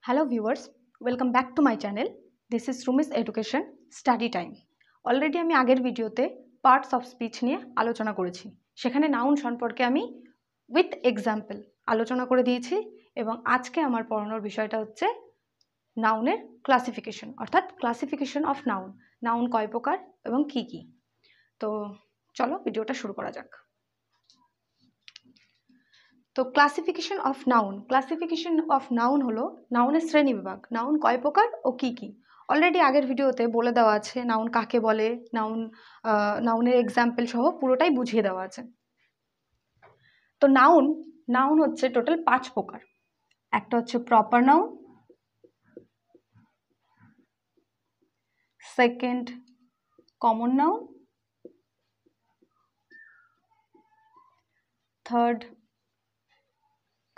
Hello viewers, welcome back to my channel. This is Rumi's Education Study Time. Already আমি আগের ভিডিওতে parts of speech নিয়ে আলোচনা করেছি। সেখানে নাউন সম্পর্কে আমি উইথ এক্সাম্পল আলোচনা করে দিয়েছি এবং আজকে আমার পড়ানোর বিষয়টা হচ্ছে নাউনের ক্লাসিফিকেশন অর্থাৎ ক্লাসিফিকেশন অফ নাউন। নাউন কয় প্রকার এবং কি কি। তো চলো ভিডিওটা শুরু করা যাক। তো ক্লাসিফিকেশন অফ নাউন হলো নাউনের শ্রেণী বিভাগ। নাউন কয় প্রকার ও কি কি অলরেডি আগের ভিডিওতে বলে দেওয়া আছে। নাউন কাকে বলে, নাউনের এক্সাম্পল সহ পুরোটাই বুঝিয়ে দেওয়া আছে। তো নাউন হচ্ছে টোটাল 5 প্রকার। একটা হচ্ছে proper noun, second common noun, third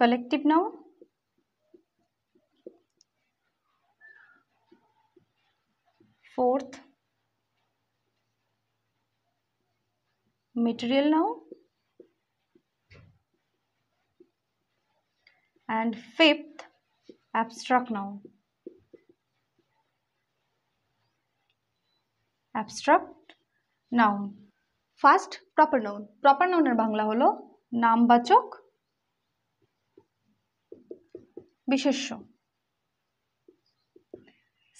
collective noun, fourth material noun, and fifth abstract noun. First proper noun. Proper noun এর বাংলা হলো নামবাচক বিশেষ্য।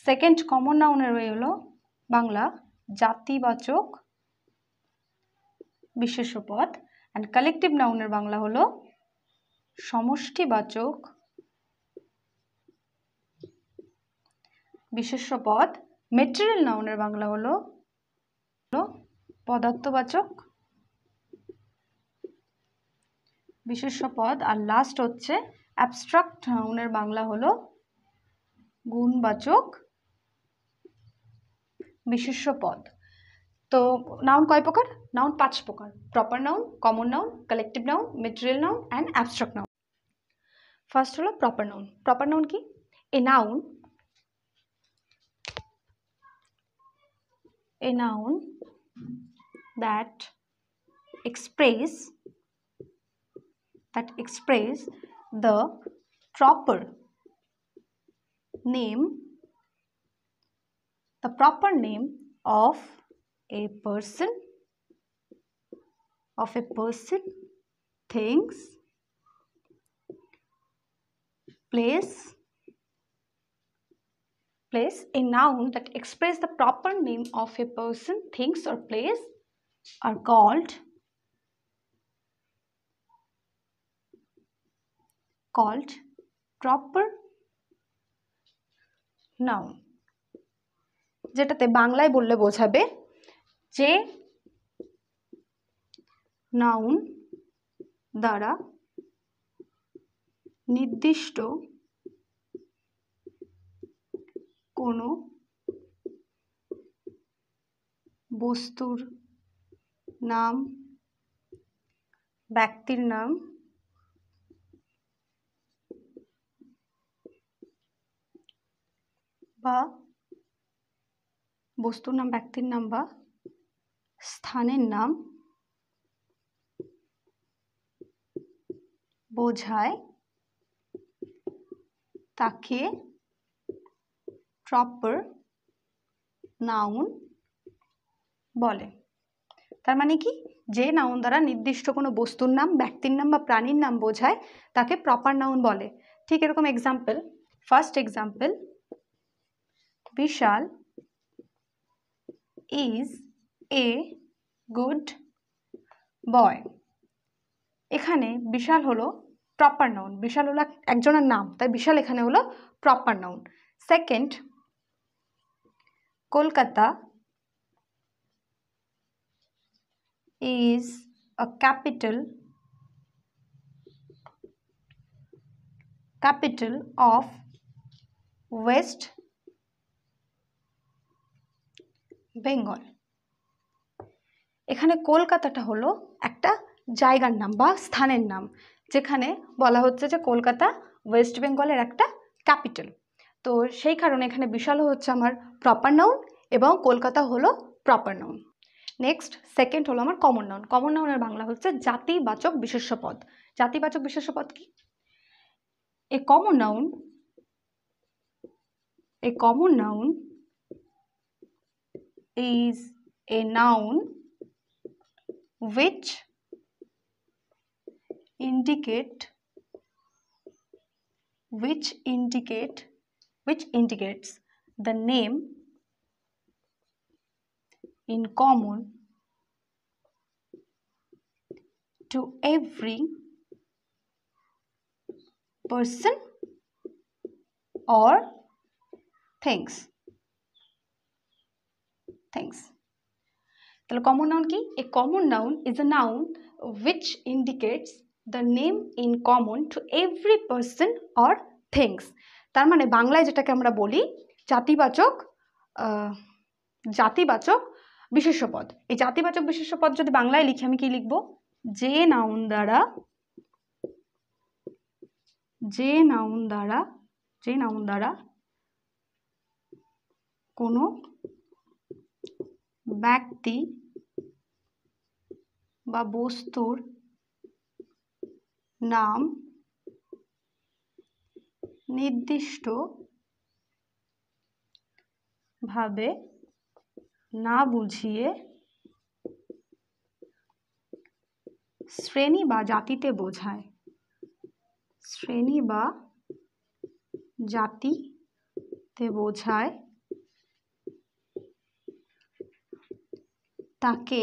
সেকেন্ড কমন নাউনের হলো বাংলা জাতিবাচক বিশেষ্য পদ। অ্যান্ড কালেকটিভ নাউনের বাংলা হলো সমষ্টিবাচক বিশেষ্য পদ। মেটেরিয়াল নাউনের বাংলা হলো পদার্থবাচক বিশেষ্য পদ। আর লাস্ট হচ্ছে অ্যাবস্ট্রাক্ট নাউনের বাংলা হলো গুণবাচক বিশেষ্য পদ। তো নাউন কয় প্রকার? নাউন 5 প্রকার। Proper noun, common noun, collective noun, material noun and abstract noun. First হলো প্রপার নাউন। প্রপার নাউন কি? A noun that express the proper name of a person, things, place. A noun that express the proper name of a person, things or place are called proper noun, যেটাতে বাংলায় বললে বোঝাবে যে noun দ্বারা নির্দিষ্ট কোনো বস্তুর নাম, ব্যক্তির নাম বা বস্তুর নাম, ব্যক্তির নাম বা স্থানের নাম বোঝায় তাকে প্রপার নাউন বলে। তার মানে কি? যে নাউন দ্বারা নির্দিষ্ট কোনো বস্তুর নাম, ব্যক্তির নাম বা প্রাণীর নাম বোঝায় তাকে প্রপার নাউন বলে। ঠিক এরকম example, first example, Bishal is a good boy. এখানে বিশাল হলো প্রপার নাউন। বিশাল হলো একজনের নাম, তাই বিশাল এখানে হলো proper noun. Second, Kolkata is a capital of West Bengal. এখানে কলকাতাটা হলো একটা জায়গার নাম বা স্থানের নাম, যেখানে বলা হচ্ছে যে কলকাতা ওয়েস্ট বেঙ্গলের একটা ক্যাপিটাল। তো সেই কারণে এখানে বিশাল হচ্ছে আমার প্রপার নাউন এবং কলকাতা হলো প্রপার নাউন। নেক্সট, সেকেন্ড হলো আমার কমন নাউন। কমন নাউনের বাংলা হচ্ছে জাতিবাচক বিশেষ্য পদ। জাতিবাচক বিশেষ্য পদ কি? A common noun A common noun is a noun which indicates the name in common to every person or things. তাহলে কমন নাউন কি? A common noun is a noun which indicates the name in common to every person or things. তার মানে বাংলায় যেটাকে আমরা বলি জাতিবাচক বিশেষ্য পদ। এই জাতিবাচক বিশেষ্য পদ যদি বাংলায় লিখি আমি কি লিখব? যে নাউন দ্বারা কোনো ব্যক্তি বা বস্তুর নাম নির্দিষ্ট ভাবে না বুঝিয়ে শ্রেণী বা জাতিতে বোঝায় তাকে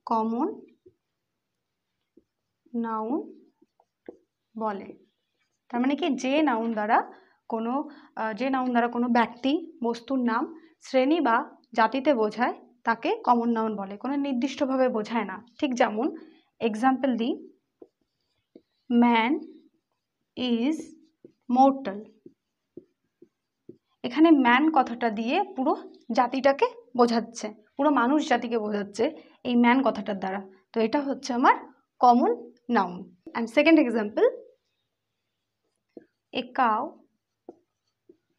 কমন নাউন বলে। তার মানে কি? যে নাউন দ্বারা কোনো ব্যক্তি বস্তুর নাম শ্রেণী বা জাতিতে বোঝায় তাকে কমন নাউন বলে, কোনো নির্দিষ্টভাবে বোঝায় না। ঠিক যেমন এক্সাম্পল দিই, ম্যান ইজ মর্টাল। এখানে ম্যান কথাটা দিয়ে পুরো জাতিটাকে বোঝাচ্ছে, পুরো মানুষ জাতিকে বোঝাচ্ছে এই ম্যান কথাটার দ্বারা। তো এটা হচ্ছে আমার common noun. And second example, a cow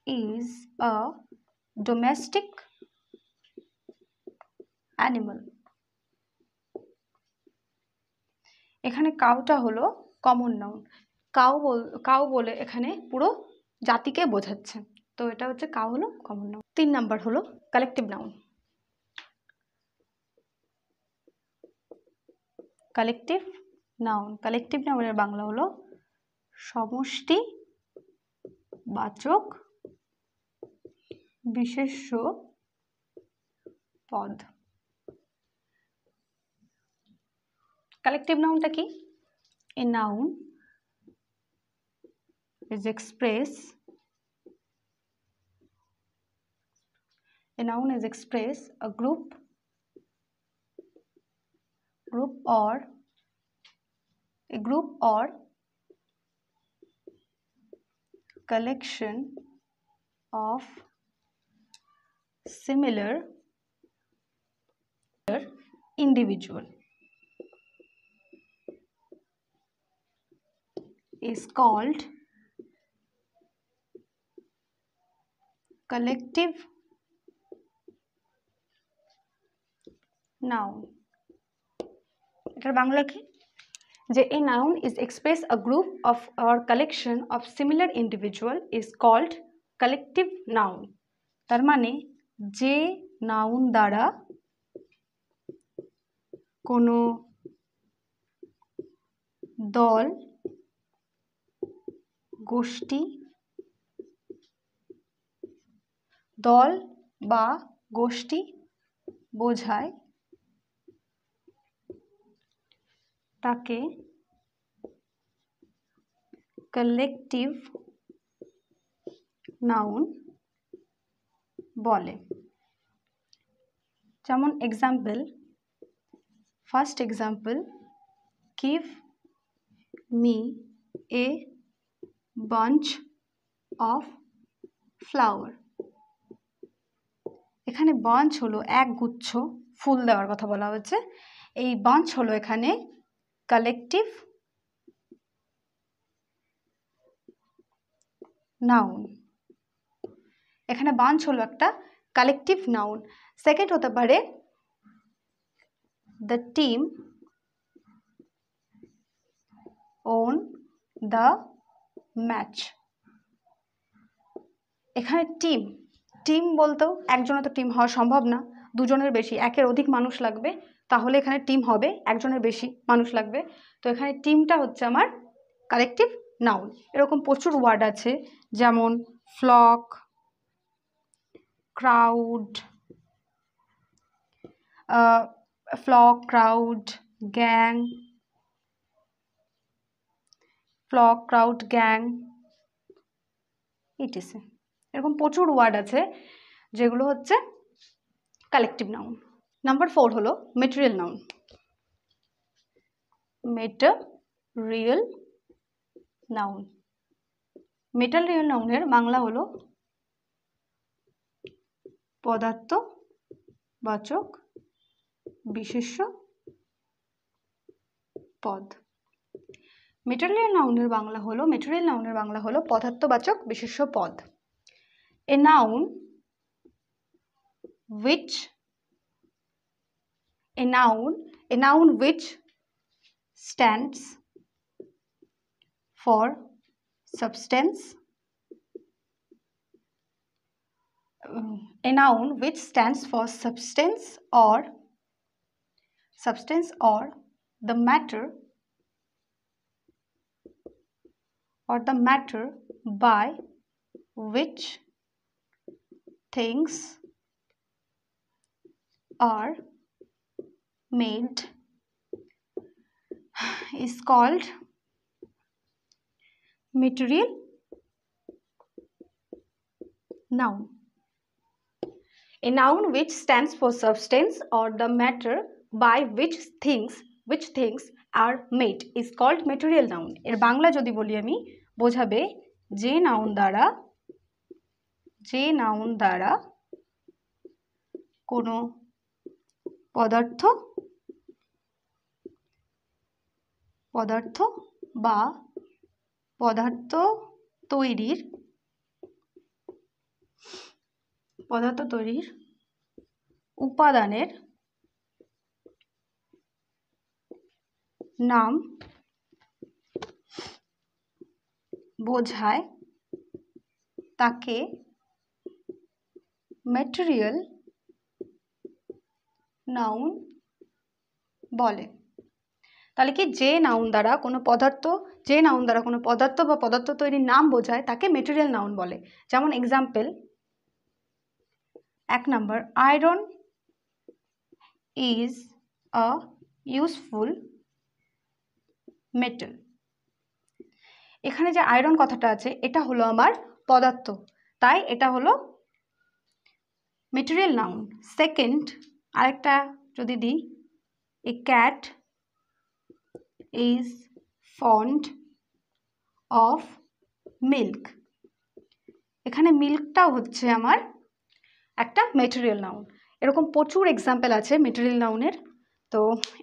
is a domestic animal. এখানে কাউটা হলো কমন নাউন। কাউ বলে এখানে পুরো জাতিকে বোঝাচ্ছে। তো এটা হচ্ছে কাউ হলো কমন নাউন। 3 নাম্বার হলো কালেকটিভ নাউন। কালেকটিভ নাউনের বাংলা হলো সমষ্টিবাচক বিশেষ্য পদ। কালেকটিভ নাউনটা কি? A noun is express a group or collection of similar individual is called collective noun. এটার বাংলা কি? যে a noun is express a group of or collection of similar individual is called collective noun. তার মানে যে noun দ্বারা কোনো দল, গোষ্ঠী বোঝায় তাকে কালেকটিভ নাউন বলে। যেমন first example, give me a bunch of flower. এখানে বাঞ্চ হলো এক গুচ্ছ ফুল দেওয়ার কথা বলা হচ্ছে। এই বাঞ্চ হলো এখানে কালেকটিভ নাউন। এখানে বাঞ্চ হলো একটা কালেকটিভ নাউন। সেকেন্ড হতে পারে the team won the match. এখানে টিম, টিম বলতেও একজনে তো টিম হওয়া সম্ভব না, দুজনের বেশি, একের অধিক মানুষ লাগবে, তাহলে এখানে টিম হবে, একজনের বেশি মানুষ লাগবে। তো এখানে টিমটা হচ্ছে আমার কালেকটিভ নাউন। এরকম প্রচুর ওয়ার্ড আছে, যেমন flock, crowd, gang, flock, crowd, gang, etc. এরকম প্রচুর ওয়ার্ড আছে যেগুলো হচ্ছে কালেকটিভ নাউন। নাম্বার 4 হলো material noun. Material noun, material নাউনের বাংলা হলো পদার্থবাচক বিশেষ্য পদ। মেটেরিয়াল নাউনের বাংলা হলো পদার্থবাচক বিশেষ্য পদ। এ noun which stands for substance, a noun which stands for substance or the matter by which things are made is called material noun. A noun which stands for substance or the matter by which things are made is called material noun. এর বাংলা যদি বলি আমি, বোঝাবে যে noun দ্বারা কোনো পদার্থ বা পদার্থ তৈরির উপাদানের নাম বোঝায় তাকে ম্যাটেরিয়াল নাউন বলে। তাহলে কি, যে নাউন দ্বারা কোনো পদার্থ বা পদার্থ তৈরির নাম বোঝায় তাকে ম্যাটেরিয়াল নাউন বলে। যেমন example, 1 number, iron is a useful metal. এখানে যে আয়রন কথাটা আছে এটা হলো আমার পদার্থ, তাই এটা হলো ম্যাটেরিয়াল নাউন। সেকেন্ড, আরেকটা যদি দিই, এ cat is fond of milk. এখানে মিল্কটাও হচ্ছে আমার একটা ম্যাটেরিয়াল নাউন। এরকম প্রচুর এক্সাম্পল আছে ম্যাটেরিয়াল নাউনের। তো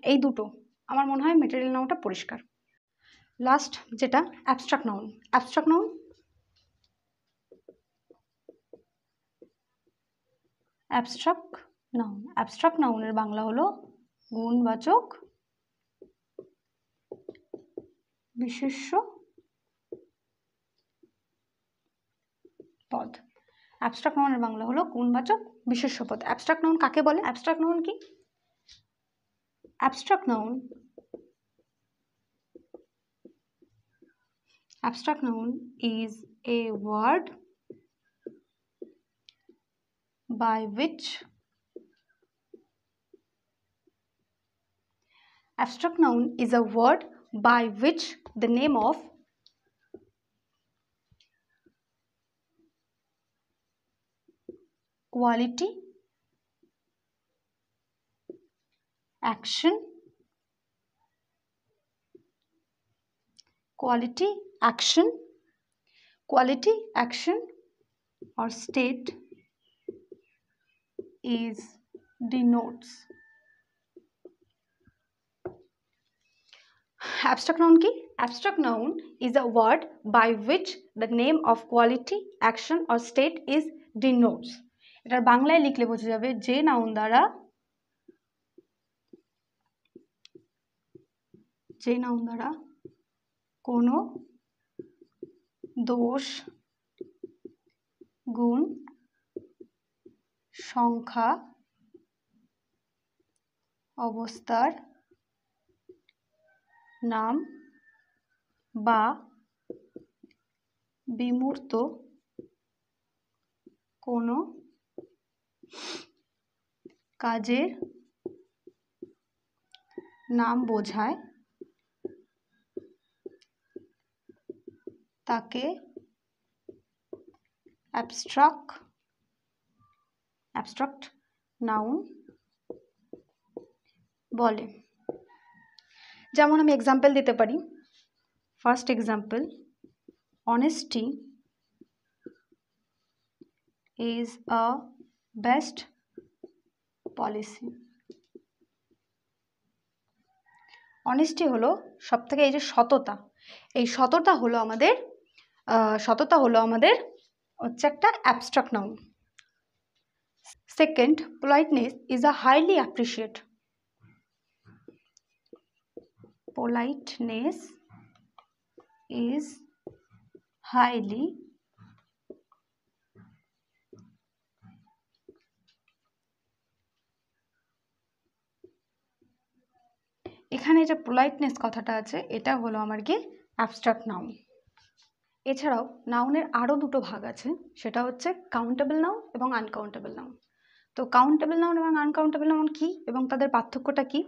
এই দুটো আমার মনে হয় ম্যাটেরিয়াল নাউনটা পরিষ্কার। লাস্ট যেটা অ্যাবস্ট্রাক্ট নাউন। অ্যাবস্ট্রাক্ট নাউনের বাংলা হলো গুণবাচক বিশেষ্য পদ। অ্যাবস্ট্রাক্ট নাউনের বাংলা হলো গুণবাচক বিশেষ্য পদ। অ্যাবস্ট্রাক্ট নাউন কাকে বলে? অ্যাবস্ট্রাক্ট নাউন কি? Abstract noun is a word by which the name of quality, action, or state is denotes. Abstract noun ki? Abstract noun is a word by which the name of quality, action or state is denotes. এটার বাংলায় লিখলে বোঝা যাবে যে noun দ্বারা কোনো দোষ, গুণ সংখ্যা অবস্থার নাম বা বিমূর্ত কোনো কাজের নাম বোঝায় তাকে অ্যাবস্ট্রাক্ট নাউন বলে। যেমন আমি এক্সাম্পল দিতে পারি। First example, honesty is a best policy. Honesty হলো সব থেকে, এই যে সততা, এই সততা হলো আমাদের হচ্ছে একটা abstract noun. Second, politeness is a highly appreciate. Politeness is highly এখানে যে পোলাইটনেস কথাটা আছে এটা হলো আমার কি অ্যাবস্ট্রাক্ট নাউন। এছাড়াও নাউনের আরও দুটো ভাগ আছে, সেটা হচ্ছে কাউন্টেবল নাউন এবং আনকাউন্টেবল নাউন। তো কাউন্টেবল নাউন এবং আনকাউন্টেবল নাউন কি এবং তাদের পার্থক্যটা কি?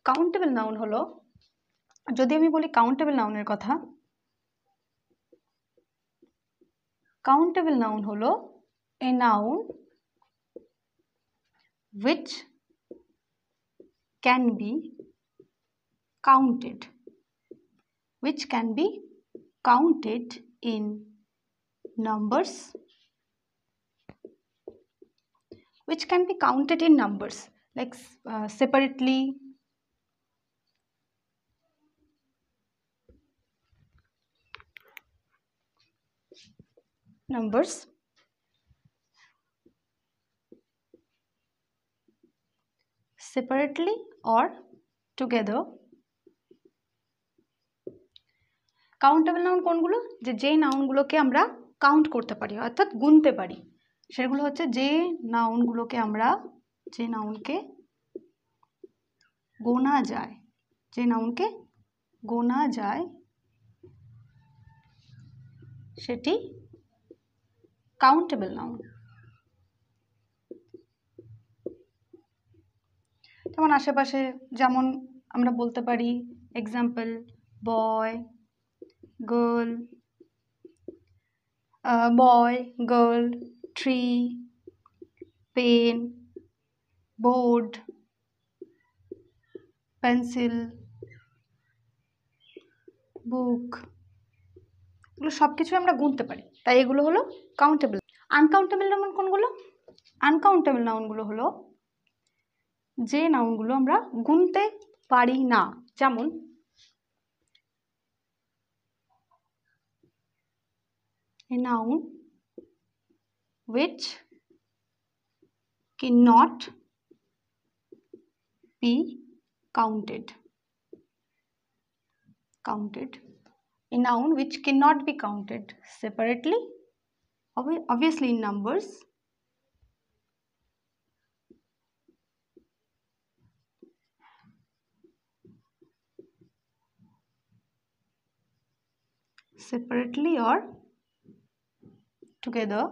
কাউন্টেবল নাউন হলো, যদি আমি বলি কাউন্টেবল নাউনের কথা, কাউন্টেবল নাউন হলো এ noun which can be counted in numbers, like separately, numbers separately or together। Countable noun কোনগুলো? যে নাউনগুলোকে আমরা কাউন্ট করতে পারি অর্থাৎ গুনতে পারি, সেগুলো হচ্ছে যে নাউনকে গোনা যায়, সেটি কাউন্টেবল নাউন। যেমন আশেপাশে, যেমন আমরা বলতে পারি example, boy girl, tree, pen, board, pencil, book, এগুলো সব কিছুই আমরা গুনতে পারি, তাই এগুলো হলো কাউন্টেবল। আনকাউন্টেবল নাউন কোনগুলো? আনকাউন্টেবল নাউনগুলো হলো যে নাউনগুলো আমরা গুনতে পারি না। যেমন a noun which cannot be counted, a noun which cannot be counted separately, obviously in numbers, separately or together,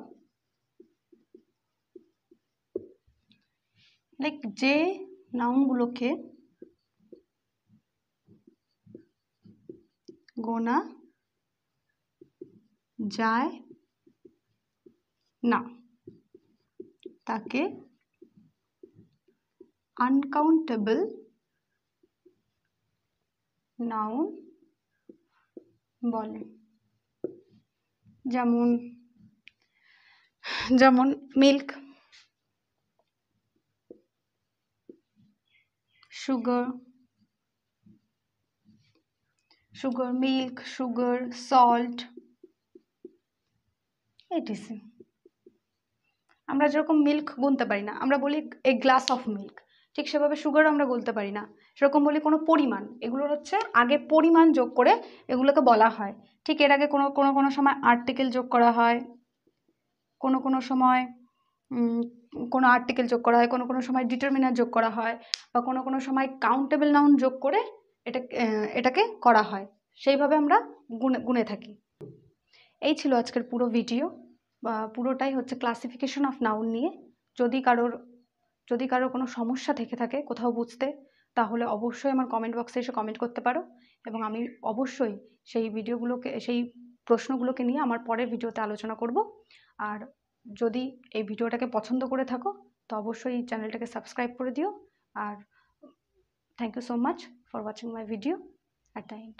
like যে নাউনগুলোকে গোনা যায় না তাকে আনকাউন্টেবল নাউন বলে। যেমন milk, sugar, milk, sugar, salt, ATC. আমরা যেরকম মিল্ক গুনতে পারি না, আমরা বলি এ গ্লাস অফ মিল্ক, ঠিক সেভাবে সুগার আমরা বলতে পারি না, সেরকম বলি কোনো পরিমাণ। এগুলোর হচ্ছে আগে পরিমাণ যোগ করে এগুলোকে বলা হয়, ঠিক এর আগে কোনো সময় আর্টিকেল যোগ করা হয়, কোনো সময় কোনো আর্টিকেল যোগ করা হয়, কোনো সময় ডিটারমিনার যোগ করা হয়, বা কোনো সময় কাউন্টেবল নাউন যোগ করে এটাকে করা হয়। সেইভাবে আমরা গুনে থাকি। এই ছিল আজকের পুরো ভিডিও, বা পুরোটাই হচ্ছে ক্লাসিফিকেশন অফ নাউন নিয়ে। যদি কারোর কোনো সমস্যা থেকে থাকে কোথাও বুঝতে, তাহলে অবশ্যই আমার কমেন্ট বক্সে এসে কমেন্ট করতে পারো, এবং আমি অবশ্যই সেই প্রশ্নগুলোকে নিয়ে আমার পরের ভিডিওতে আলোচনা করব। আর যদি এই ভিডিওটাকে পছন্দ করে থাকো তো অবশ্যই এই চ্যানেলটাকে সাবস্ক্রাইব করে দিও। আর thank you so much for watching my video at the and.